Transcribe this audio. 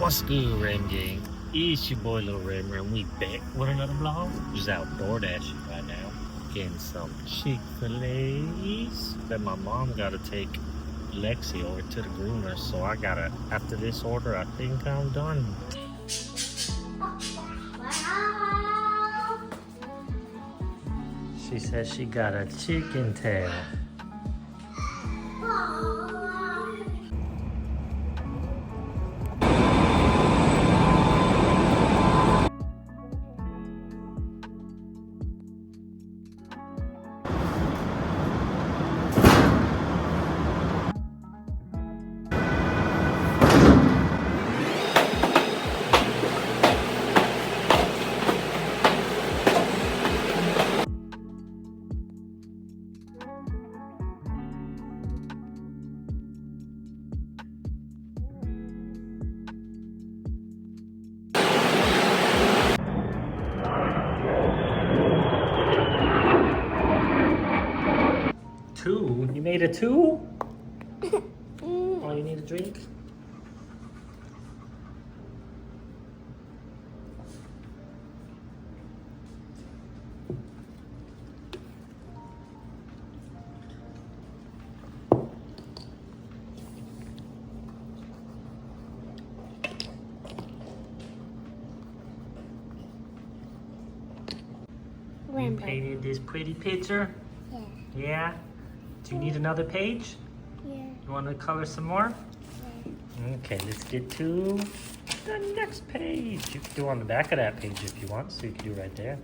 What's good, Ram Gang? It's your boy Lil Ram Ram. We back with another vlog. Just out door dashing right now. Getting some Chick-fil-A's that my mom gotta take Lexi over to the groomer. So I gotta, after this order, I think I'm done. She says she got a chicken tail. Two? You made a two? Oh, you need a drink? You painted this pretty picture? Yeah. Yeah? Do you need another page? Yeah. You want to color some more? Yeah. Okay, let's get to the next page. You can do on the back of that page if you want, so you can do right there.